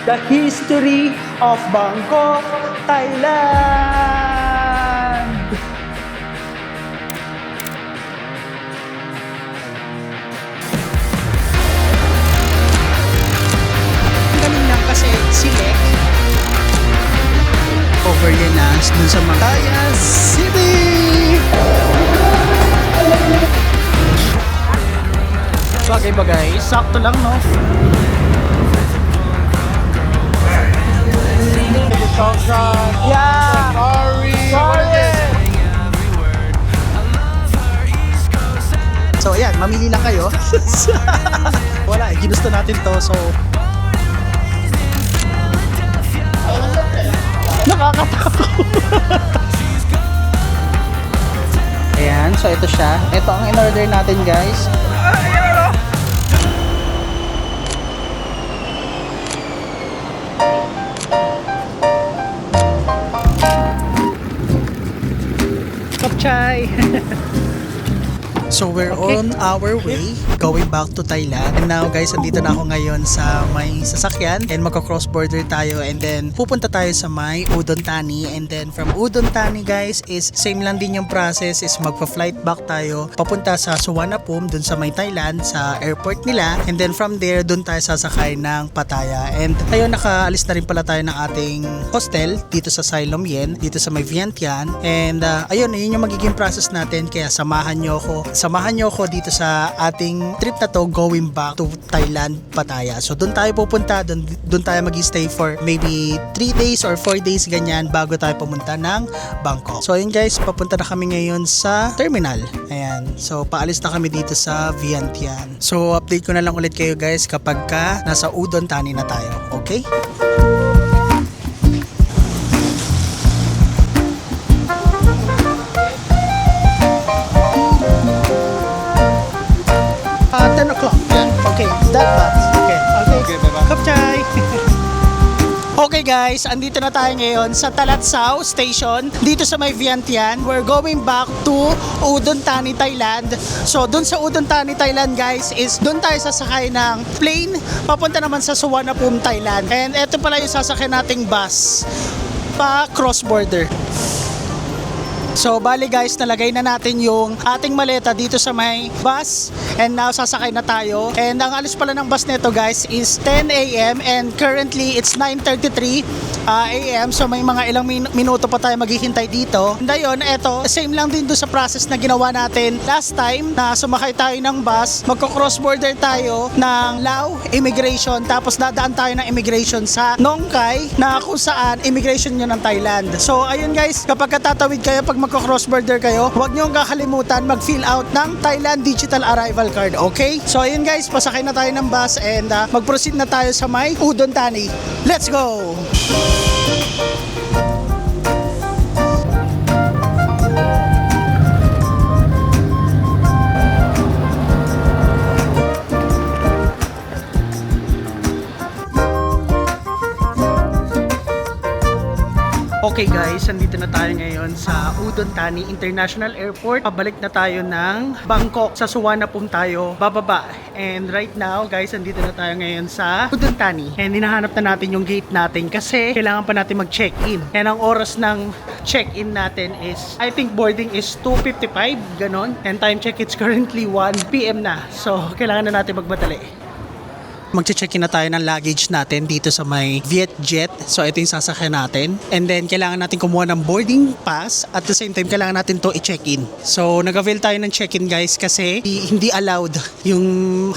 the history of Bangkok, Thailand. Galing lang kasi select over yan na dun sa Pattaya City. Bagay-bagay, sakto lang, no? Yeah! Sorry! So, ayan, mamili lang kayo. Wala, ginusto natin to, so... Nakakatakot! Ayan, so ito siya. Ito ang in-order natin, guys. Kapchay! So we're on our way going back to Thailand. And now guys, andito na ako ngayon sa may sasakyan and magka-cross border tayo and then pupunta tayo sa may Udon Thani and then from Udon Thani guys is same lang din yung process is magpa-flight back tayo papunta sa Suvarnabhumi dun sa may Thailand sa airport nila and then from there dun tayo sasakay ng Pattaya. And ayun, nakaalis na rin pala tayo ng ating hostel dito sa Siloam Yen dito sa may Vientiane and ayun, yun yung magiging process natin kaya samahan nyo ako dito sa ating trip na to going back to Thailand, Pattaya. So doon tayo pupunta, doon tayo mag-stay for maybe 3 days or 4 days ganyan bago tayo pumunta ng Bangkok. So ayun guys, papunta na kami ngayon sa terminal. Ayan. So paalis na kami dito sa Vientiane. So update ko na lang ulit kayo guys kapag ka nasa Udon Thani na tayo. Okay? 10 o'clock. Okay, that fast. Okay. bye-bye. Kapchay! Okay guys, andito na tayo ngayon sa Talatsao Station dito sa may Vientiane. We're going back to Udon Thani, Thailand. So dun sa Udon Thani, Thailand guys is dun tayo sasakay ng plane papunta naman sa Suvarnabhumi, Thailand. And eto pala yung sasakay nating bus pa cross border. So bali guys, nalagay na natin yung ating maleta dito sa may bus and now sasakay na tayo. And ang alis pala ng bus nito guys is 10 a.m. and currently it's 9:33 a.m. So may mga ilang minuto pa tayo maghihintay dito. And ayun, eto, same lang din doon sa process na ginawa natin last time na sumakay tayo ng bus. Magko-cross border tayo ng Lao Immigration tapos dadaan tayo ng immigration sa Nong Khai na kung saan immigration nyo ng Thailand. So ayun guys, kapag tatawid kayo pag magko-cross border kayo, huwag nyo kakalimutan mag-fill out ng Thailand Digital Arrival Card, okay? So ayun guys, pasakay na tayo ng bus and mag-proceed na tayo sa may Udon Thani. Let's go! Okay guys, andito na tayo ngayon sa Udon Thani International Airport. Pabalik na tayo ng Bangkok. Sa Suvarnabhumi tayo bababa. And right now guys, andito na tayo ngayon sa Udon Thani. And hinahanap na natin yung gate natin kasi kailangan pa natin mag-check-in. And ang oras ng check-in natin is, I think boarding is 2:55, ganon. And time check, it's currently 1 p.m. na. So kailangan na natin magmadali. Magche-check-in na tayo ng luggage natin dito sa may Vietjet. So ito yung sasakyan natin. And then kailangan natin kumuha ng boarding pass. At the same time kailangan natin to i-check-in. So nag-avail tayo ng check-in guys kasi hindi allowed yung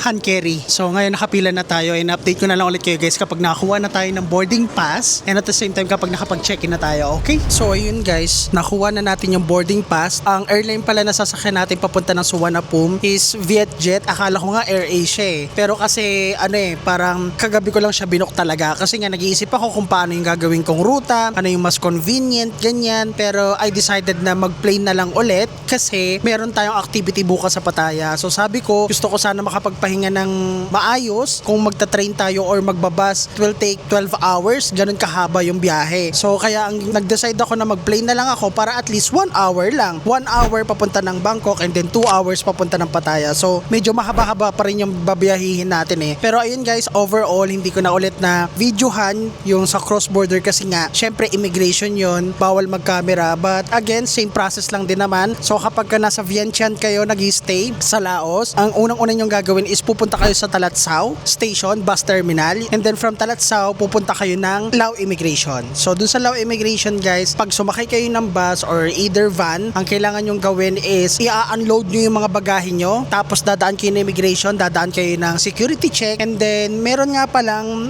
hand carry. So ngayon nakapila na tayo and update ko na lang ulit kayo guys kapag nakakuha na tayo ng boarding pass. And at the same time kapag nakapag-check-in na tayo. Okay? So ayun guys, nakuha na natin yung boarding pass. Ang airline pala na sasakyan natin papunta ng Suvarnabhumi is Vietjet. Akala ko nga AirAsia eh. Pero kasi parang kagabi ko lang siya binook talaga kasi nga nag-iisip ako kung paano yung gagawin kong ruta, ano yung mas convenient, ganyan. Pero I decided na mag-plane na lang ulit kasi meron tayong activity bukas sa Pattaya. So sabi ko, gusto ko sana makapagpahinga ng maayos. Kung magta-train tayo or magbabas, it will take 12 hours, ganun kahaba yung biyahe. So kaya nag-decide ako na mag-plane na lang ako para at least 1 hour lang. 1 hour papunta ng Bangkok and then 2 hours papunta ng Pattaya. So medyo mahaba-haba pa rin yung babiyahihin natin eh. Pero ayun ayun guys, overall hindi ko na ulit na videohan yung sa cross-border kasi nga syempre immigration yon, bawal mag-camera, but again same process lang din naman. So kapag ka nasa Vientiane kayo nag-stay sa Laos, ang unang-una nyong gagawin is pupunta kayo sa Talatsao Station Bus Terminal, and then from Talatsao pupunta kayo ng Lao Immigration. So dun sa Lao Immigration guys, pag sumakay kayo ng bus or either van, ang kailangan nyong gawin is i-unload nyo yung mga bagahe nyo, tapos dadaan kayo ng immigration, dadaan kayo ng security check, and then meron nga palang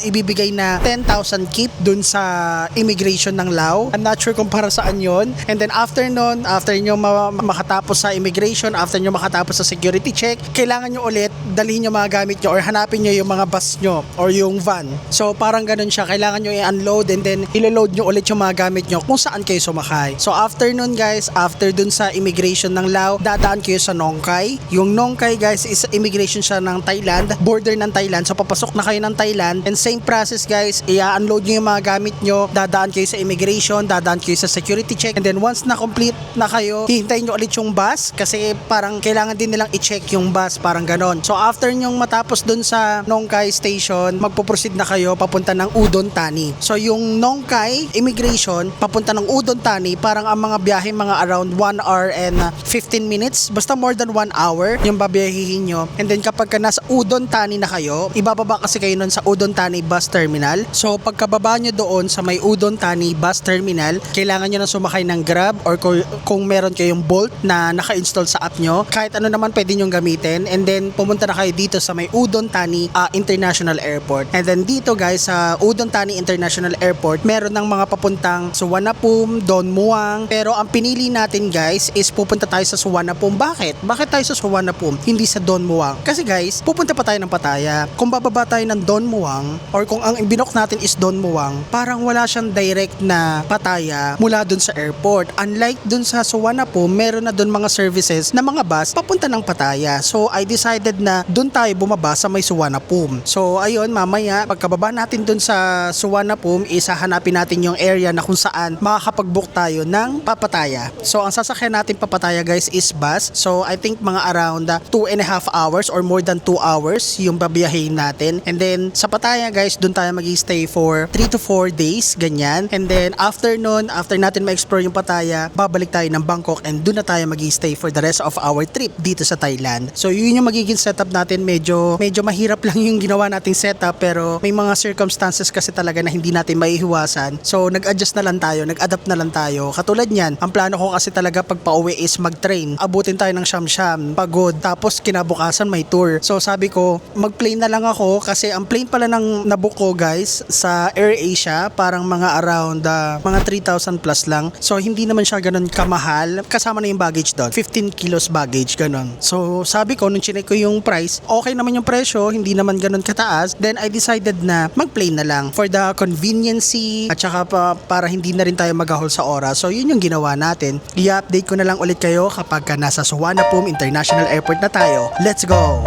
ibibigay na 10,000 kip dun sa immigration ng Lao. I'm not sure kung para saan yon. And then after nun, after nyo makatapos sa immigration, after nyo makatapos sa security check, kailangan nyo ulit dalhin yung mga gamit nyo or hanapin nyo yung mga bus nyo or yung van. So parang ganun siya, kailangan nyo i-unload and then ilo-load nyo ulit yung mga gamit nyo kung saan kayo sumakay. So after nun guys, after dun sa immigration ng Lao, dadaan kayo sa Nong Khai. Yung Nong Khai guys is immigration siya ng Thailand, border ng Thailand. So papasok na kayo ng Thailand and same process guys, i-unload nyo yung mga gamit nyo, dadaan kayo sa immigration, dadaan kayo sa security check, and then once na complete na kayo, hihintayin nyo ulit yung bus kasi parang kailangan din nilang i-check yung bus, parang ganon. So after nyong matapos dun sa Nong Khai station, magpo-proceed na kayo papunta ng Udon Thani. So yung Nong Khai immigration papunta ng Udon Thani, parang ang mga biyahe mga around 1 hour and 15 minutes, basta more than 1 hour yung babiyahihin nyo. And then kapag ka nasa Udon Thani na kayo, ibababa kasi kayo nun sa Udon Thani bus terminal. So pagkababa nyo doon sa may Udon Thani bus terminal, kailangan nyo na sumakay ng Grab or kung meron kayong Bolt na naka-install sa app nyo, kahit ano naman pwede nyong gamitin, and then pumunta na kayo dito sa may Udon Thani International Airport. And then dito guys sa Udon Thani International Airport, meron ng mga papuntang Suvarnabhumi, Don Muang, pero ang pinili natin guys is pupunta tayo sa Suvarnabhumi. Bakit tayo sa Suvarnabhumi, hindi sa Don Muang? Kasi guys, pupunta pa tayo ng Pattaya. Kung bababa tayo ng Don Muang or kung ang binok natin is Don Muang, parang wala siyang direct na Pattaya mula dun sa airport. Unlike dun sa Suvarnabhumi, meron na dun mga services na mga bus papunta ng Pattaya. So I decided na dun tayo bumaba sa may Suvarnabhumi. So ayun, mamaya pagkababa natin dun sa Suvarnabhumi, hanapin natin yung area na kung saan makakapag-book tayo ng Pattaya. So ang sasakyan natin Pattaya guys is bus. So I think mga around 2.5 hours or more than 2 hours yung babiyahin natin. And then sa Pattaya guys, dun tayo mag-stay for 3 to 4 days, ganyan. And then after nun, after natin ma-explore yung Pattaya, babalik tayo ng Bangkok and dun na tayo mag-stay for the rest of our trip dito sa Thailand. So yun yung magiging setup natin. Medyo mahirap lang yung ginawa nating setup, pero may mga circumstances kasi talaga na hindi natin maihiwasan. So nag-adjust na lang tayo, nag-adapt na lang tayo. Katulad niyan, ang plano ko kasi talaga pag pauwi is mag-train. Abutin tayo ng Siyam-Siyam, pagod, tapos kinabukasan may tour. So sabi ko, mag-plane na lang ako kasi ang plane pala ng nabook ko guys sa AirAsia, parang mga around mga 3,000 plus lang. So hindi naman siya ganun kamahal. Kasama na yung baggage doon, 15 kilos baggage, ganun. So sabi ko, nung chinek ko yung price, okay naman yung presyo, hindi naman ganun kataas. Then I decided na mag-plane na lang for the conveniency at saka para hindi na rin tayo maghahol sa oras. So yun yung ginawa natin. I-update ko na lang ulit kayo kapag nasa Suvarnabhumi International Airport na tayo. Let's go!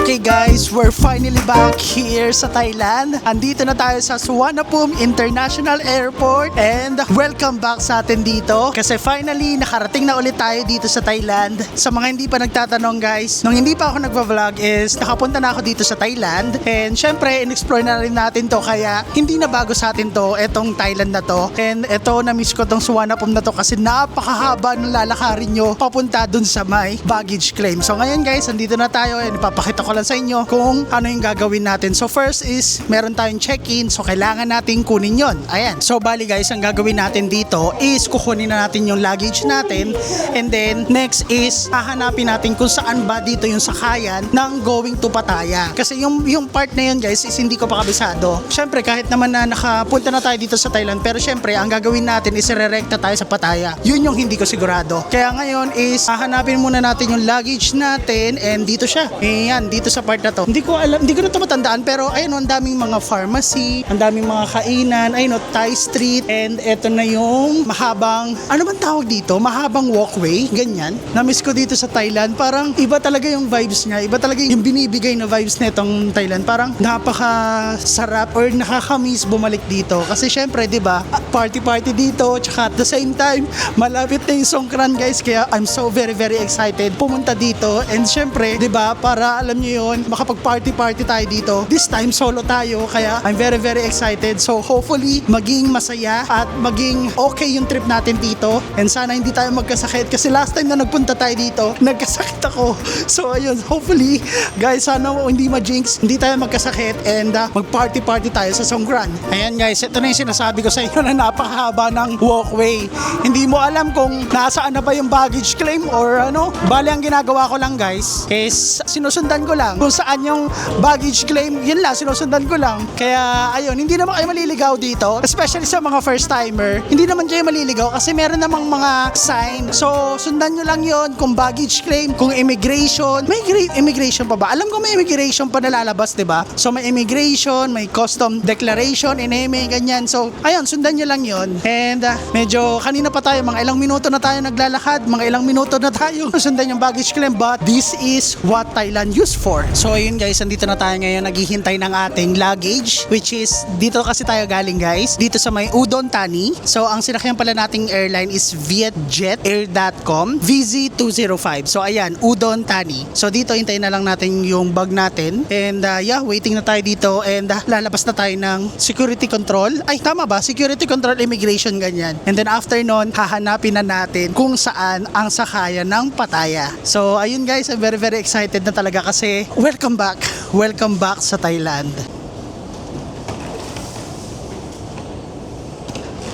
Okay guys, we're finally back here sa Thailand. Andito na tayo sa Suvarnabhumi International Airport and welcome back sa atin dito kasi finally nakarating na ulit tayo dito sa Thailand. Sa mga hindi pa nagtatanong guys, nung hindi pa ako nagva-vlog is nakapunta na ako dito sa Thailand and syempre in-explore na rin natin to kaya hindi na bago sa atin to, etong Thailand na to. And eto, na-miss ko tong Suvarnabhumi na to kasi napakahaba ng lalakarin nyo papunta dun sa may baggage claim. So ngayon guys, andito na tayo and ipapakita ko lang sa inyo kung ano yung gagawin natin. So first is, meron tayong check-in. So kailangan natin kunin yon. Ayan. So bali guys, ang gagawin natin dito is kukunin na natin yung luggage natin. And then next is, hahanapin natin kung saan ba dito yung sakayan ng going to Pattaya. Kasi yung part na yun guys is hindi ko pa kabisado. Syempre kahit naman na nakapunta na tayo dito sa Thailand, pero syempre ang gagawin natin is irerekta tayo sa Pattaya. Yun yung hindi ko sigurado. Kaya ngayon is hahanapin muna natin yung luggage natin and dito siya. Ayan, dito sa part na to. Hindi ko na ito matandaan pero ayun, ang daming mga pharmacy, ang daming mga kainan, ayun, Thai street, and eto na yung mahabang, ano bang tawag dito? Mahabang walkway, ganyan. Na-miss ko dito sa Thailand. Parang iba talaga yung vibes niya. Iba talaga yung binibigay na vibes nitong Thailand. Parang napaka-sarap or nakakamiss bumalik dito. Kasi syempre, di ba, party-party dito, tsaka at the same time, malapit na yung Songkran guys. Kaya I'm so very excited pumunta dito. And syempre, di ba, para alam niyo yun, makapag-party-party tayo dito. This time, solo tayo. Kaya I'm very excited. So hopefully, maging masaya at maging okay yung trip natin dito. And sana hindi tayo magkasakit. Kasi last time na nagpunta tayo dito, nagkasakit ako. So ayun, hopefully, guys, sana hindi ma-jinx, hindi tayo magkasakit and mag-party-party tayo sa Songkran. Ayan guys, ito na yung sinasabi ko sa inyo na napakahaba ng walkway. Hindi mo alam kung nasaan na ba yung baggage claim or ano. Bali, ang ginagawa ko lang guys is sinusundan ko lang kung saan yung baggage claim. Yun lang, sinusundan ko lang. Kaya ayun, hindi naman kayo maliligaw dito. Especially sa mga first timer. Hindi naman kayo maliligaw kasi meron namang mga sign. So sundan nyo lang yon kung baggage claim, kung immigration. May immigration pa ba? Alam ko may immigration pa nalalabas, diba? So may immigration, may custom declaration, ineme, ganyan. So ayun, sundan nyo lang yon. And medyo kanina pa tayo, mga ilang minuto na tayo naglalakad, mga ilang minuto na tayo sundan yung baggage claim, but this is what Thailand used for. So ayun guys, andito na tayo ngayon, naghihintay ng ating luggage, which is dito kasi tayo galing guys, dito sa may Udon Thani. So ang sinakyan pala nating airline is Vietjet Air.com VZ205. So ayan, Udon Thani. So dito hintayin na lang natin yung bag natin. And yeah, waiting na tayo dito and lalabas na tayo ng security control. Ay, tama ba? Security control, immigration, ganyan. And then after nun, hahanapin na natin kung saan ang sakayan ng Pattaya. So ayun guys, I'm very excited na talaga kasi welcome back. Welcome back sa Thailand.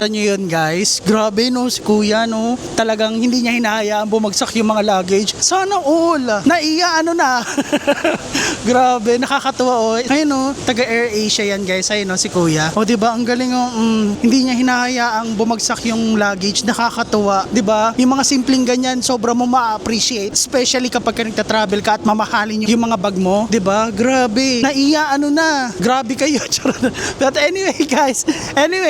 Nyo yun guys, grabe no, si kuya no, talagang hindi niya hinahayaan bumagsak yung mga luggage. Sana all, ano na. Grabe, nakakatuwa oh. Ayun no, taga AirAsia yan guys, ayun no, si kuya. O diba, ang galing oh, hindi niya hinahayaang bumagsak yung luggage, nakakatuwa. Diba, yung mga simpleng ganyan, sobra mo ma-appreciate, especially kapag ka nagta-travel ka at mamahalin yung mga bag mo. Diba, grabe, ano na, grabe kayo. But anyway guys,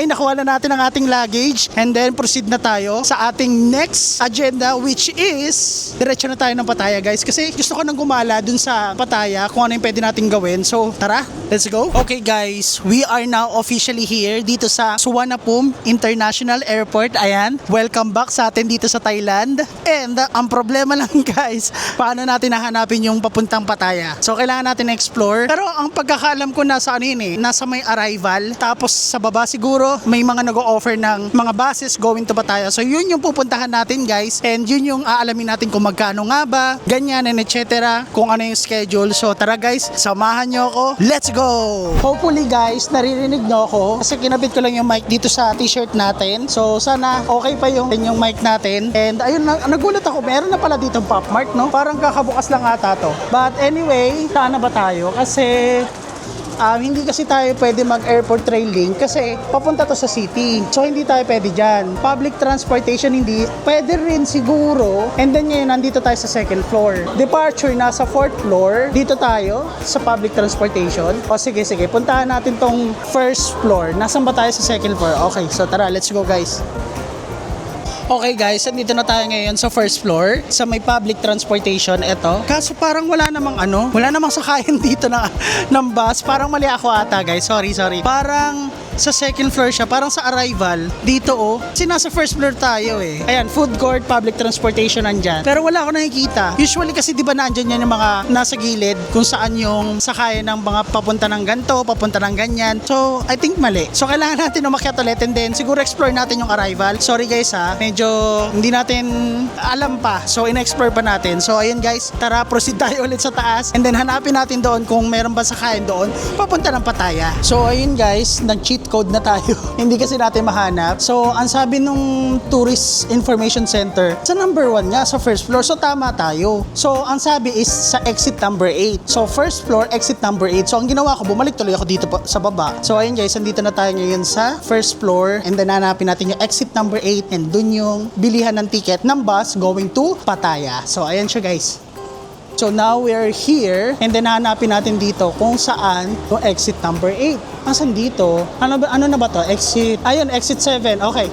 nakuha na natin ang ating luggage and then proceed na tayo sa ating next agenda, which is diretso na tayo ng Pattaya guys, kasi gusto ko nang gumala dun sa Pattaya kung ano yung pwede nating gawin. So tara, let's go. Okay guys, we are now officially here dito sa Suvarnabhumi International Airport. Ayan, welcome back sa atin dito sa Thailand. And ang problema lang guys, paano natin hahanapin yung papuntang Pattaya? So kailangan natin explore, pero ang pagkakaalam ko nasa ano yun nasa may arrival, tapos sa baba siguro may mga nag-o-offer ng mga buses going to Pattaya. So yun yung pupuntahan natin guys, and yun yung aalamin natin kung magkano nga ba, ganyan and etc. kung ano yung schedule. So tara guys, samahan nyo ako. Let's go! Hopefully guys, naririnig nyo ako kasi kinabit ko lang yung mic dito sa t-shirt natin. So sana okay pa yung mic natin. And ayun, nagulat ako, meron na pala dito pop mark no? Parang kakabukas lang ata to. But anyway, saan na ba tayo? Kasi hindi kasi tayo pwede mag-airport trail link kasi papunta to sa city. So hindi tayo pwede dyan. Public transportation hindi. Pwede rin siguro. And then ngayon nandito tayo sa second floor. Departure nasa fourth floor. Dito tayo sa public transportation. O sige, puntahan natin tong first floor. Nasaan ba tayo sa second floor? Okay, so tara, let's go guys. Okay guys, andito na tayo ngayon sa first floor sa may public transportation. Ito, kaso parang wala namang sakayan dito ng bus. Parang mali ako ata guys, sorry. Parang sa second floor siya, parang sa arrival. Dito oh, kasi nasa first floor tayo eh. Ayan, food court, public transportation nandyan. Pero wala ako nakikita. Usually kasi di ba nandyan yan yung mga nasa gilid kung saan yung sakayan ng mga papunta ng ganto, papunta ng ganyan. So, I think mali. So, kailangan natin umakyat ulit and then siguro explore natin yung arrival. Sorry guys ha, medyo hindi natin alam pa. So, in-explore pa natin. So, ayun guys, tara proceed tayo ulit sa taas and then hanapin natin doon kung meron ba sakayan doon papunta ng Pattaya. So, ayun guys, nag-cheat code na tayo. Hindi kasi natin mahanap. So, ang sabi nung Tourist Information Center, sa number 1 nga, sa first floor. So, tama tayo. So, ang sabi is sa exit number 8. So, first floor, exit number 8. So, ang ginawa ko, bumalik tuloy ako dito sa baba. So, ayun guys, andito na tayo ngayon sa first floor and then hanapin natin yung exit number 8 and dun yung bilihan ng ticket ng bus going to Pattaya. So, ayan siya guys. So now we're here and then hanapin natin dito kung saan yung exit number 8. Asan dito? Ano na ba to? Exit. Ayun, exit 7. Okay.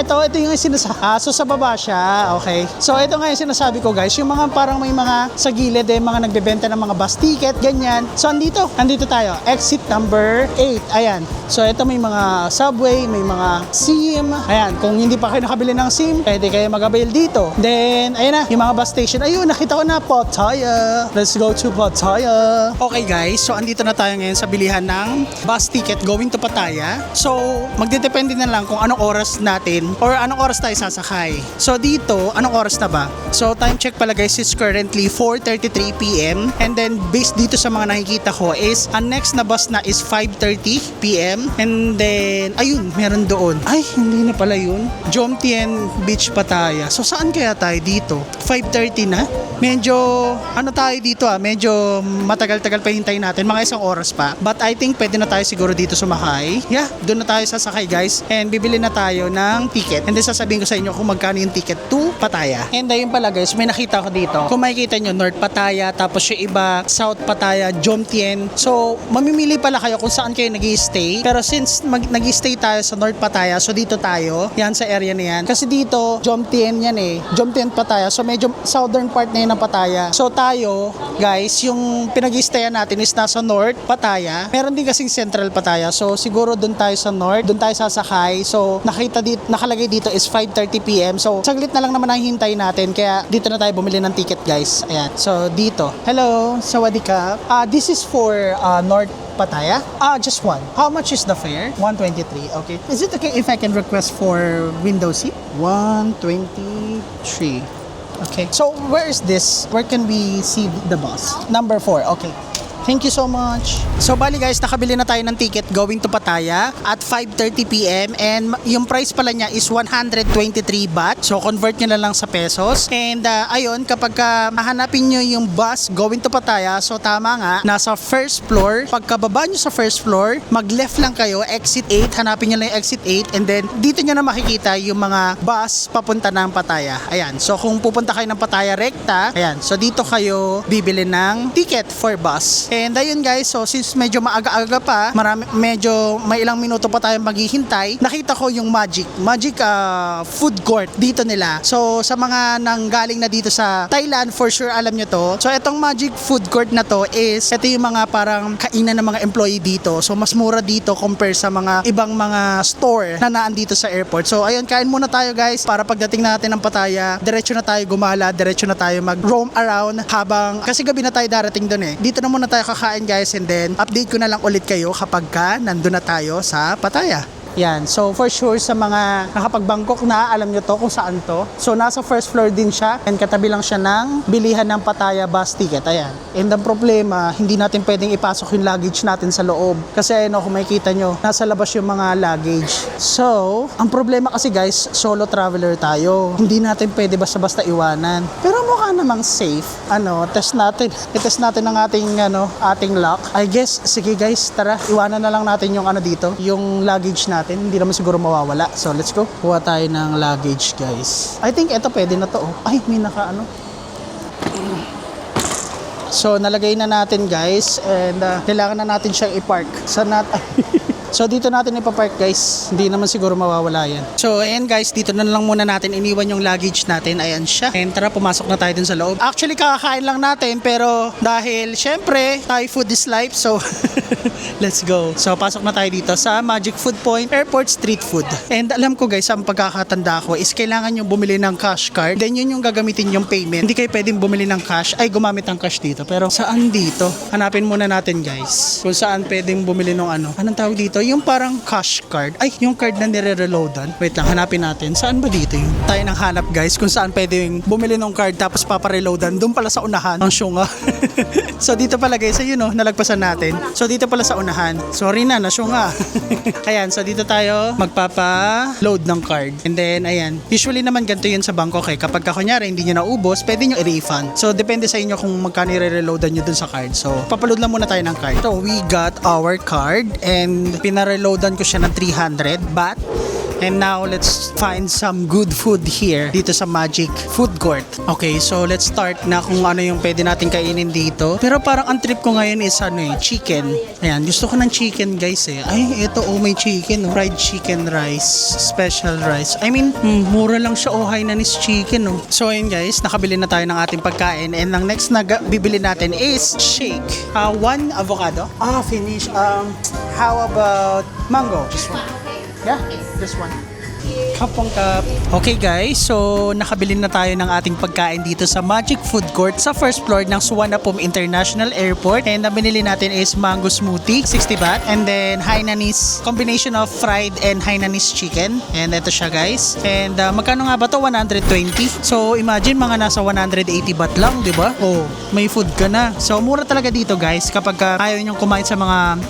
Ito yung sinasabi. So sa baba siya. Okay. So ito nga yung sinasabi ko guys. Yung mga parang may mga sa gilid mga nagbebenta ng mga bus ticket, ganyan. So andito tayo. Exit number 8. Ayan. So ito may mga subway, may mga SIM. Ayan. Kung hindi pa kayo nakabili ng SIM, pwede kayo mag-avail dito. Then, ayan na. Yung mga bus station. Ayun, nakita ko na Pattaya. Let's go to Pattaya. Okay guys. So andito na tayo ngayon sa bilihan ng bus ticket going to Pattaya. So, magdedepende na lang kung anong oras natin or anong oras tayo sasakay. So, dito, anong oras na ba? So, time check pala guys is currently 4:33 p.m. And then, based dito sa mga nakikita ko is, ang next na bus na is 5:30 p.m. And then, ayun, meron doon. Ay, hindi na pala yun. Jomtien Beach, Pattaya. So, saan kaya tayo dito? 5:30 na? Medyo, tayo dito medyo matagal-tagal pa hintayin natin. Mga isang oras pa. But I think pwede na tayo siguro dito sumakay. Yeah, doon na tayo sasakay guys. And bibili na tayo ng ticket. And then sasabihin ko sa inyo kung magkano yung ticket to Pattaya. And ayun pala guys, may nakita ko dito. Kung makikita nyo, North Pattaya, tapos yung iba, South Pattaya, Jomtien. So, mamimili pala kayo kung saan kayo nag-i-stay. Pero since nag-i-stay tayo sa North Pattaya, so dito tayo. Yan sa area na yan. Kasi dito, Jomtien yan Jomtien Pattaya. So, medyo southern part na yun ng Pattaya. So, tayo, guys, yung pinag-i-stayan natin is nasa North Pattaya. Meron din kasing Central Pattaya. So siguro doon tayo sa north, doon tayo sasakay. So nakalagay dito is 5:30 p.m. So saglit na lang naman ang hintay natin. Kaya dito na tayo bumili ng ticket, guys. Ayan. So dito. Hello, sawadee ka. This is for North Pattaya? Just one. How much is the fare? 123. Okay. Is it okay if I can request for window seat? 123. Okay. So where is this? Where can we see the bus? Number 4. Okay. Thank you so much. So bali guys, nakabili na tayo ng ticket going to Pattaya at 5:30 p.m. and yung price pala niya is 123 baht. So convert nyo na lang sa pesos. And ayun, kapag mahanapin nyo yung bus going to Pattaya, so tama nga, nasa first floor. Pagkababa nyo sa first floor, mag-left lang kayo, exit 8. Hanapin nyo lang yung exit 8 and then dito nyo na makikita yung mga bus papunta ng Pattaya. Ayan. So kung pupunta kayo ng Pattaya rekta, ayan. So dito kayo bibili ng ticket for bus. And ayun guys, so since medyo maaga-aga pa, medyo may ilang minuto pa tayong maghihintay, nakita ko yung Magic food court dito nila. So sa mga nanggaling na dito sa Thailand, for sure alam nyo to. So itong Magic food court na to is, ito yung mga parang kainan ng mga employee dito. So mas mura dito compare sa mga ibang mga store na naandito sa airport. So ayun, kain muna tayo guys para pagdating natin ng Pattaya, diretso na tayo gumala, diretso na tayo mag-roam around habang, kasi gabi na tayo darating doon Dito na muna tayo kakain guys and then update ko na lang ulit kayo kapag nandun na tayo sa Pattaya. Yan. So, for sure, sa mga nakapag-Bangkok na, alam nyo to kung saan to. So, nasa first floor din siya and katabi lang siya ng bilihan ng Pattaya bus ticket. Ayan. And ang problema, hindi natin pwedeng ipasok yung luggage natin sa loob. Kasi ayun, kung makikita nyo, nasa labas yung mga luggage. So, ang problema kasi guys, solo traveler tayo. Hindi natin pwede basta-basta iwanan. Pero mukha namang safe. Test natin. I-test natin ang ating lock. I guess, sige guys, tara, iwanan na lang natin yung dito, yung luggage natin. Hindi naman siguro mawawala. So, let's go. Kuha tayo ng luggage, guys. I think ito pwede na to. Ay, may So, nalagay na natin, guys. And kailangan na natin siyang i-park. So dito natin ipapark guys. Hindi naman siguro mawawala yan. So ayan guys, dito na lang muna natin iniwan yung luggage natin. Ayan siya. And tara, pumasok na tayo dun sa loob. Actually kakakain lang natin pero dahil syempre Thai food is life, so let's go. So pasok na tayo dito sa Magic Food Point Airport Street Food. And alam ko guys, ang pagkakatanda ko is kailangan yung bumili ng cash card. Then yun yung gagamitin yung payment. Hindi kayo pwedeng bumili ng cash, ay gumamit ng cash dito. Pero saan dito? Hanapin muna natin guys kung saan pwedeng bumili ng ano. Anong tawag dito? Yung parang cash card. Ay, yung card na nire-reloadan. Wait lang, hanapin natin. Saan ba dito yung tayo nang hanap guys kung saan pwedeng bumili ng card tapos papareloadan. Doon pala sa unahan. Ang syunga. So dito pala guys, ayun o, nalagpasan natin. So dito pala sa unahan. Sorry na, nasyunga. Ayan, so dito tayo magpapa-load ng card. And then, ayan. Usually naman ganito yun sa bangko. Okay, kapag kunyari hindi nyo naubos, pwede nyo i-refund. So depende sa inyo kung magkano i-reloadan nyo dun sa card. So papaload lang muna tayo ng card. So we got our card and pinareloadan ko siya ng 300 baht. And now, let's find some good food here dito sa Magic Food Court. Okay, so let's start na kung ano yung pwede natin kainin dito. Pero parang ang trip ko ngayon is chicken. Ayan, gusto ko ng chicken guys eh. Ay, ito may chicken. Fried chicken rice, special rice. I mean, mura lang siya Hainanese chicken. So ayun guys, nakabili na tayo ng ating pagkain. And ang next na bibili natin is shake. One avocado. Finish. How about mango? This one. Yeah, this one. Kapong kap. Okay guys, so nakabili na tayo ng ating pagkain dito sa Magic Food Court sa first floor ng Suvarnabhumi International Airport. And ang binili natin is mango smoothie, 60 baht. And then Hainanese, combination of fried and Hainanese chicken. And ito siya guys. And magkano nga ba to? 120. So imagine mga nasa 180 baht lang, di ba? Oh, may food ka na. So mura talaga dito guys. Kapag ayaw nyo kumain sa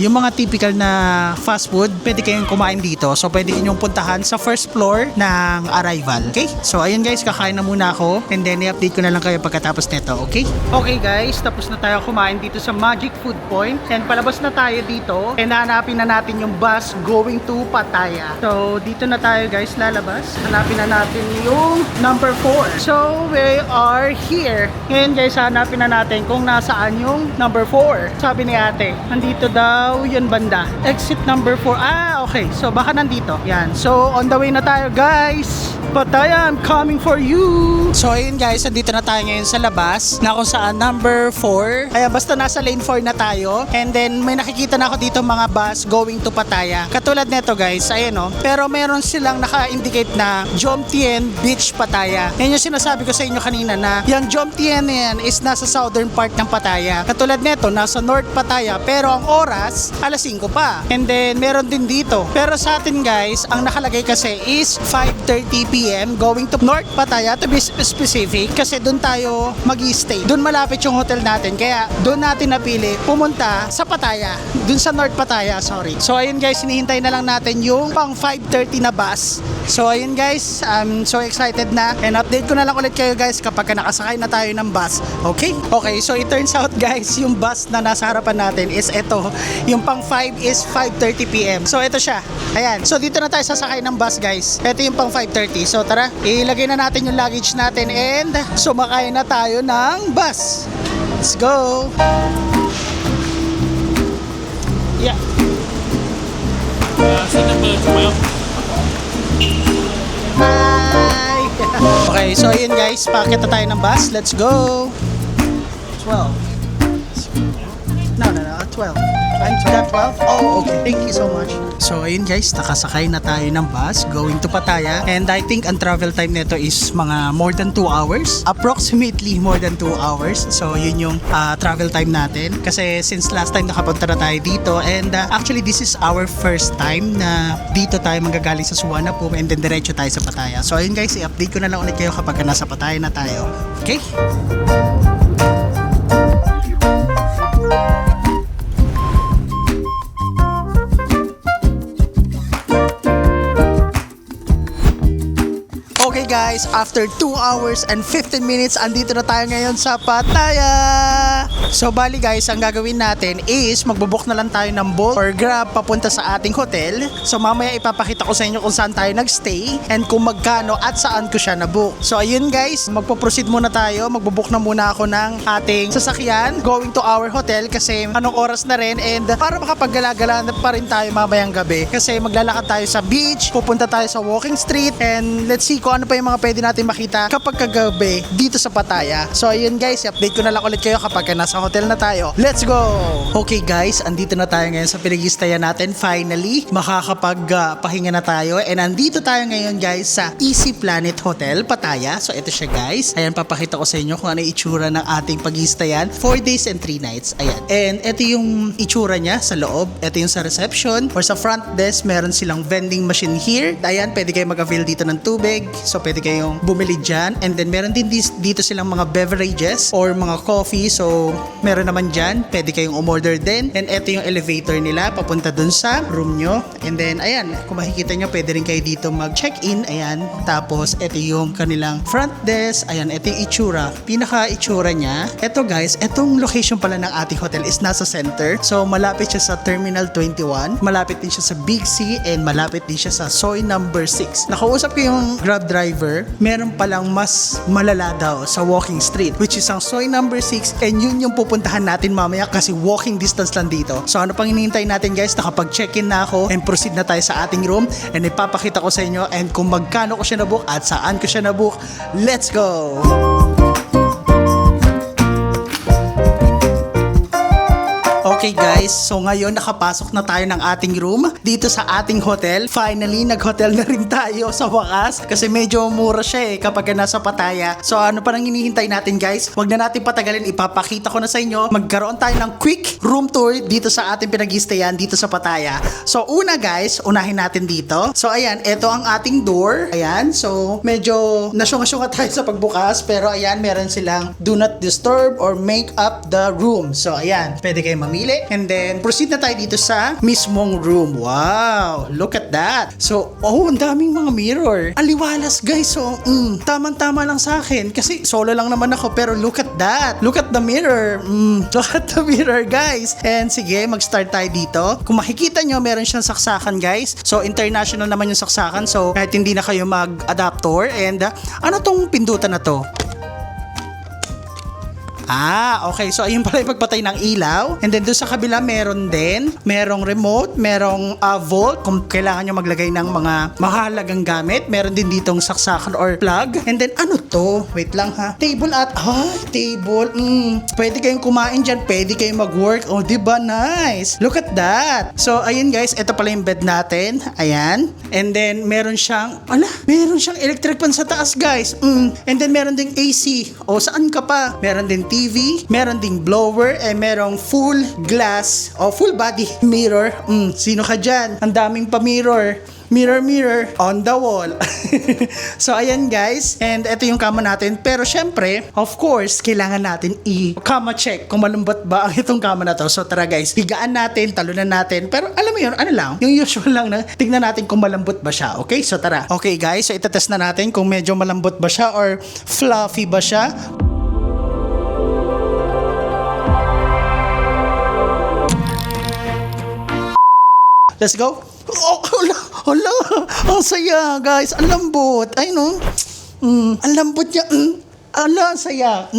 yung mga typical na fast food, pwede kayong kumain dito. So pwede nyo puntahan sa first floor ng Arrival. Okay? So ayun guys, kakain na muna ako and then i-update ko na lang kayo pagkatapos nito. Okay? Okay guys, tapos na tayo kumain dito sa Magic Food Point and palabas na tayo dito and hanapin na natin yung bus going to Pattaya. So dito na tayo guys lalabas. Hanapin na natin yung number 4. So we are here. Ngayon guys, hanapin na natin kung nasaan yung number 4. Sabi ni ate, nandito daw yun banda. Exit number 4. Okay. So baka nandito. Yan. So on the way na tayo guys. Pattaya, I'm coming for you. So ayun guys, nandito na tayo ngayon sa labas na kung saan number 4. Kaya basta nasa lane 4 na tayo. And then may nakikita na ako dito mga bus going to Pattaya. Katulad nito guys, ayun o. Pero meron silang naka-indicate na Jomtien Beach Pattaya. Yan yung sinasabi ko sa inyo kanina na yung Jomtien yan is nasa southern part ng Pattaya. Katulad nito, nasa North Pattaya. Pero ang oras, alas 5 pa. And then meron din dito. Pero sa atin guys, ang nakalagay kasi is 5:30 p.m. going to North Pattaya to be specific kasi doon tayo mag-i-stay. Doon malapit yung hotel natin kaya doon natin napili pumunta sa Pattaya. Doon sa North Pattaya, sorry. So ayun guys, hinihintay na lang natin yung pang 5:30 na bus. So ayun guys, I'm so excited na and update ko na lang ulit kayo guys kapag nakasakay na tayo ng bus. Okay? Okay, so it turns out guys, yung bus na nasa harapan natin is ito. Yung pang 5 is 5:30 p.m. So ito siya. Ayan. So dito na tayo sasakay ng bus guys. Ito yung pang 5:30. So tara, ilagay na natin yung luggage natin and sumakay na tayo ng bus. Let's go! Yeah. Seat number 12. Hi! Okay, so ayun guys, paakit na tayo ng bus. Let's go! 12. No, 12. I'm that 12? Oh, okay. Thank you so much. So, ayun guys, nakasakay na tayo ng bus going to Pattaya. And I think ang travel time nito is mga more than 2 hours. Approximately more than 2 hours. So, yun yung travel time natin. Kasi since last time nakapunta na tayo dito. And actually, this is our first time na dito tayo manggagaling sa Suvarnabhumi and then diretso tayo sa Pattaya. So, ayun guys, i-update ko na lang ulit kayo kapag nasa Pattaya na tayo. Okay? Okay guys, guys, after 2 hours and 15 minutes, andito na tayo ngayon sa Pattaya. So bali guys, ang gagawin natin is magbubook na lang tayo ng boat or grab papunta sa ating hotel. So mamaya ipapakita ko sa inyo kung saan tayo nagstay and kung magkano at saan ko siya nabook. So ayun guys, magpo-proceed muna tayo. Magbubook na muna ako ng ating sasakyan going to our hotel kasi anong oras na rin and para makapaggala-gala na pa rin tayo mamayang gabi kasi maglalakad tayo sa beach, pupunta tayo sa walking street and let's see kung ano pa yung mga pwede natin makita kapag kagabi dito sa Pattaya. So ayun guys, update ko na lang ulit kayo kapag nasa hotel na tayo. Let's go! Okay guys, andito na tayo ngayon sa pinag-istayan natin. Finally, makakapag-pahinga na tayo and andito tayo ngayon guys sa Easy Planet Hotel, Pattaya. So ito siya guys. Ayan, papakita ko sa inyo kung ano yung itsura ng ating pag-istayan. 4 days and 3 nights. Ayan. And ito yung itsura niya sa loob. Ito yung sa reception or sa front desk. Meron silang vending machine here. Ayan, pwede kayo mag-avail dito ng tubig. So pwede kayong bumili dyan. And then meron din dito silang mga beverages or mga coffee. So meron naman dyan. Pwede kayong umorder din. And ito yung elevator nila papunta dun sa room nyo. And then ayan, kung makikita nyo, pwede rin kayo dito mag-check-in. Ayan. Tapos ito yung kanilang front desk. Ayan, ito yung itsura. Pinaka-itsura niya. Ito guys, itong location pala ng ating hotel is nasa center. So malapit siya sa Terminal 21. Malapit din siya sa Big C and malapit din siya sa Soy number 6. Nakausap ko yung Grab driver. Meron palang mas malala daw sa walking street which is ang Soy number 6 and yun yung pupuntahan natin mamaya kasi walking distance lang dito. So ano pang hinihintay natin guys? Nakapag-check-in na ako and proceed na tayo sa ating room and ipapakita ko sa inyo and kung magkano ko siya nabook at saan ko siya nabook. Let's go! Okay guys, so ngayon nakapasok na tayo ng ating room dito sa ating hotel. Finally, nag-hotel na rin tayo sa wakas kasi medyo mura siya kapag nasa Pattaya. So ano pa nang hinihintay natin guys? Huwag na natin patagalin, ipapakita ko na sa inyo. Magkaroon tayo ng quick room tour dito sa ating pinag-i-stayan dito sa Pattaya. So una guys, unahin natin dito. So ayan, ito ang ating door. Ayan, so medyo nasyunga-syunga tayo sa pagbukas pero ayan, meron silang do not disturb or make up the room. So ayan, pwede kayo mamili. And then, proceed na tayo dito sa mismong room. Wow! Look at that! So, ang daming mga mirror. Aliwalas guys. So, tamang-tama lang sa akin. Kasi solo lang naman ako. Pero look at that! Look at the mirror. Look at the mirror guys. And sige, mag-start tayo dito. Kung makikita nyo, meron siyang saksakan guys. So, international naman yung saksakan. So, kahit hindi na kayo mag-adaptor. And, ano tong pindutan na to? Okay. So, ayun pala yung pagpatay ng ilaw. And then, doon sa kabila, meron din. Merong remote, merong vault. Kung kailangan nyo maglagay ng mga mahalagang gamit. Meron din ditong saksakan or plug. And then, ano to? Wait lang ha. Table at, table. Pwede kayong kumain dyan. Pwede kayong mag-work. Oh, diba? Nice. Look at that. So, ayun guys. Ito pala yung bed natin. Ayan. And then, meron siyang, meron siyang electric fan sa taas guys. And then, meron ding AC. O, saan ka pa? Meron din TV, meron ding blower, merong full glass o full body mirror. Sino ka dyan? Ang daming pa-mirror. Mirror on the wall. So ayan guys, and ito yung kama natin. Pero syempre, of course, kailangan natin i-kama check kung malambot ba ang itong kama na to. So tara guys, higaan natin, talunan natin. Pero alam mo yun, ano lang, yung usual lang na tignan natin kung malambot ba siya. Okay, so tara. Okay guys, so itetest na natin kung medyo malambot ba siya or fluffy ba siya. Let's go. Hala, ang saya guys, ang lambot. Ay no, ang lambot niya. Ang saya.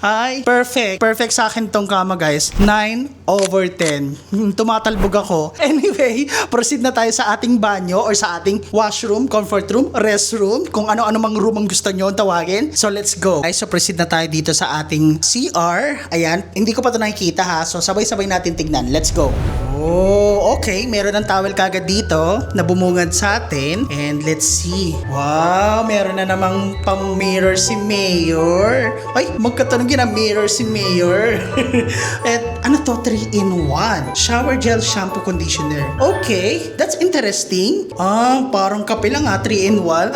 Ay, perfect sa akin tong kama guys. 9/10. Tumatalbog ako. Anyway, proceed na tayo sa ating banyo or sa ating washroom, comfort room, restroom, kung ano-ano mang room ang gusto nyo tawagin. So let's go. Guys, so proceed na tayo dito sa ating CR. Ayan, hindi ko pa ito nakikita ha. So sabay-sabay natin tignan. Let's go. Oh, okay. Meron ng towel kagad dito na bumungad sa atin. And let's see. Wow, meron na namang pang-mirror si Mayor. Ay, magkatanong na mirror si Mayor. At ano to? 3-in-1. Shower gel, shampoo, conditioner. Okay, that's interesting. Parang kape lang 3-in-1.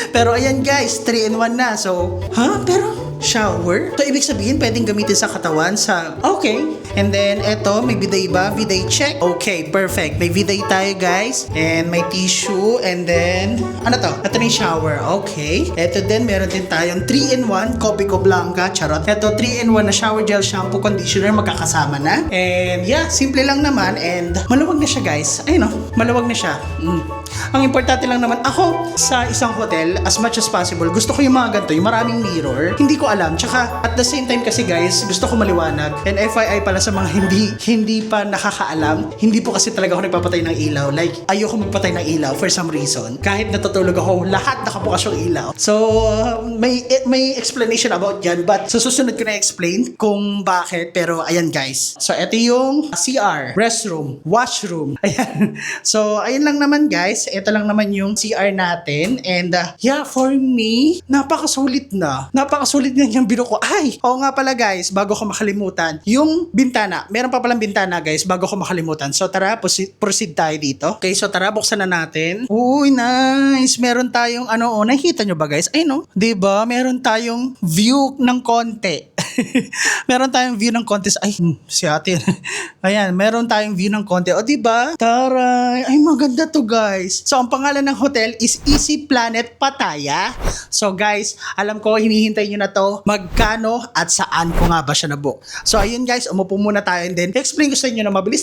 Pero ayan guys, 3-in-1 na. So, pero shower? So, ibig sabihin, pwedeng gamitin sa katawan sa... Okay. And then, eto, may bidet ba? Bidet check. Okay, perfect. May bidet tayo, guys. And may tissue. And then, ano to? Ito na yung shower. Okay. Eto din, meron din tayong 3-in-1 Copico Blanca. Charot. Eto, 3-in-1 na shower gel, shampoo, conditioner. Magkakasama na. And yeah, simple lang naman. And maluwag na siya, guys. Ayun, no? Maluwag na siya. Ang importante lang naman, ako sa isang hotel, as much as possible, gusto ko yung mga ganito, yung maraming mirror. Hindi ko alam. Tsaka, at the same time kasi guys, gusto ko maliwanag. And FYI pala sa mga hindi pa nakakaalam, hindi po kasi talaga ako nagpapatay ng ilaw. Like, ayoko magpatay ng ilaw for some reason. Kahit natutulog ako, lahat nakabukas yung ilaw. So, may explanation about yan. But, sa susunod ko na-explain kung bakit. Pero, ayan guys. So, ito yung CR, restroom, washroom. Ayan. So, ayun lang naman guys. Ito lang naman yung CR natin. And yeah, for me, napakasulit na. Napakasulit na yung bino ko. Ay, oo nga pala guys, bago ko makalimutan, yung bintana. Meron pa palang bintana guys, bago ko makalimutan. So tara, proceed tayo dito. Okay, so tara, buksan na natin. Uy, nice. Meron tayong nakikita nyo ba guys? Ay no, diba? Meron tayong view ng konti. Meron tayong view ng konti. Ay, si ate. Ayan, meron tayong view ng konti. O diba? Taray. Ay, maganda to guys. So, ang pangalan ng hotel is Easy Planet Pattaya. So, guys, alam ko, hinihintay nyo na to. Magkano at saan ko nga ba siya nabook? So, ayun guys, umupo muna tayo and then explain ko sa inyo na mabilis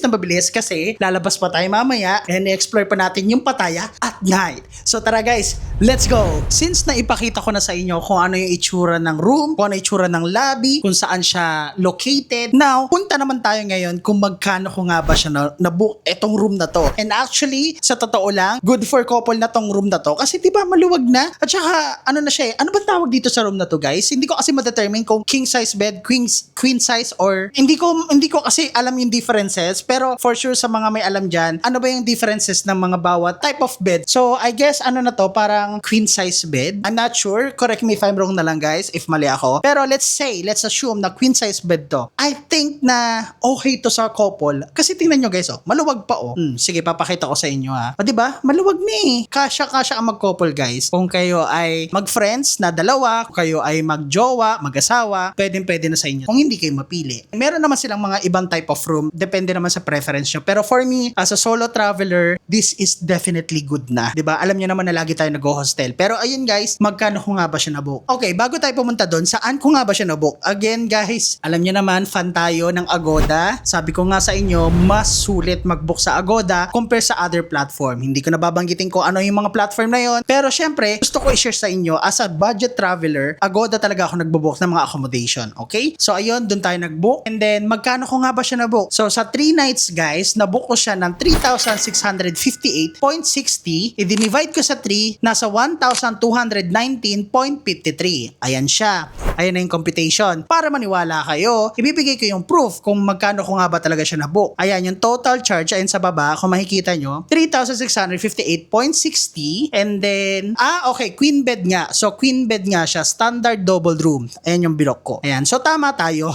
kasi lalabas pa tayo mamaya and i-explore pa natin yung Pattaya at night. So, tara guys, let's go! Since naipakita ko na sa inyo kung ano yung itsura ng room, kung ano yung itsura ng lobby, kung saan siya located. Now, punta naman tayo ngayon kung magkano ko nga ba siya na-book etong room na to. And actually, sa totoo lang, good for couple na tong room na to kasi diba maluwag na? At saka, ano na siya ano bang tawag dito sa room na to guys? Hindi ko kasi ma-determine kung king size bed, queen size or hindi ko kasi alam yung differences pero for sure sa mga may alam dyan, ano ba yung differences ng mga bawat type of bed? So, I guess ano na to, parang queen size bed. I'm not sure. Correct me if I'm wrong na lang guys, if mali ako. Pero let's assume na queen size bed to. I think na okay to sa couple. Kasi tingnan nyo guys, maluwag pa Sige, papakita ko sa inyo ha. O diba? Maluwag na eh. Kasya ang mag-couple guys. Kung kayo ay mag-friends na dalawa, kung kayo ay mag-jowa, mag-asawa, pwede na sa inyo. Kung hindi kayo mapili. Meron naman silang mga ibang type of room. Depende naman sa preference nyo. Pero for me, as a solo traveler, this is definitely good na. Diba? Alam nyo naman na lagi tayo nag-hostel. Pero ayun guys, magkano ko nga ba siya nabook? Okay, bago tayo pumunta doon, saan ko nga ba siya nabook? Again guys, alam nyo naman, fan tayo ng Agoda. Sabi ko nga sa inyo, mas sulit mag-book sa Agoda compare sa other platform. Hindi ko nababanggitin kung ano yung mga platform na yon. Pero syempre, gusto ko i-share sa inyo, as a budget traveler, Agoda talaga ako nag-book ng mga accommodation. Okay? So ayun, doon tayo nag-book. And then, magkano ko nga ba siya na-book? So sa 3 nights guys, na-book ko siya ng 3,658.60. I-divide ko sa 3, nasa 1,219.53. Ayan siya. Ayan na yung computation. Para maniwala kayo, ibibigay ko yung proof kung magkano ko nga ba talaga siya na-book. Ayan, yung total charge, ayan sa baba, kung makikita nyo, 3,658.60. And then, okay, queen bed nga. So, queen bed nga siya, standard double room. Ayan yung bilok ko. Ayan, so tama tayo.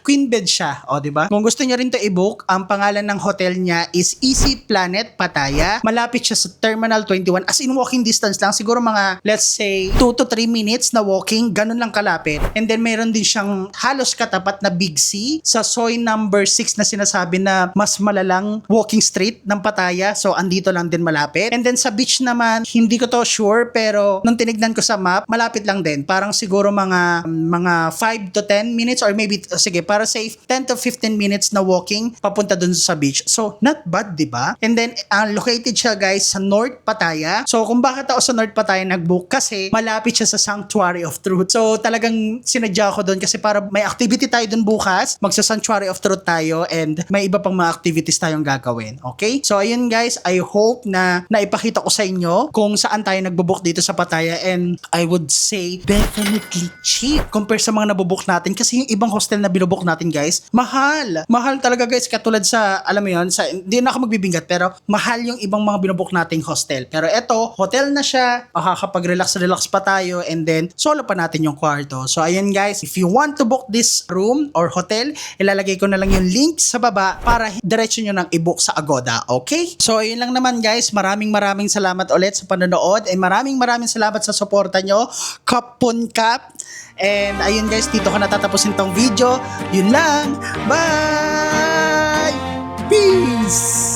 Queen bed siya, o diba? Kung gusto nyo rin to i-book, ang pangalan ng hotel niya is Easy Planet Pattaya. Malapit siya sa Terminal 21. As in walking distance lang, siguro mga, let's say, 2 to 3 minutes na walking, ganun lang kalapit. And then, meron din siyang halos katapat na Big C sa Soy number 6 na sinasabi na mas malalang walking street ng Pattaya. So, andito lang din malapit. And then, sa beach naman, hindi ko to sure, pero nung tinignan ko sa map, malapit lang din. Parang siguro mga 5 to 10 minutes or maybe, sige, para safe, 10 to 15 minutes na walking papunta dun sa beach. So, not bad, di ba? And then, located siya guys sa North Pattaya. So, kung bakit ako sa North Pattaya nag-book? Kasi malapit siya sa Sanctuary of Truth. So, talagang sinadya ko doon kasi para may activity tayo doon bukas. Magsa-Sanctuary of Truth tayo and may iba pang mga activities tayong gagawin. Okay? So, ayun guys, I hope na naipakita ko sa inyo kung saan tayo nagbo-book dito sa Pattaya and I would say definitely cheap compare sa mga nabobook natin kasi yung ibang hostel na binobook natin guys, mahal. Mahal talaga guys katulad sa, alam mo yun, hindi na ako magbibingat pero mahal yung ibang mga binobook nating hostel. Pero eto, hotel na siya, makakapag-relax pa tayo and then solo pa natin yung kwarto. tayo. So ayun guys, if you want to book this room or hotel, ilalagay ko na lang yung link sa baba para diretso nyo nang i-book sa Agoda, okay? So ayun lang naman guys, maraming salamat ulit sa panonood and maraming salamat sa suporta nyo. Kapun Kap. And ayun guys, dito ko natatapusin tong video. Yun lang. Bye! Peace!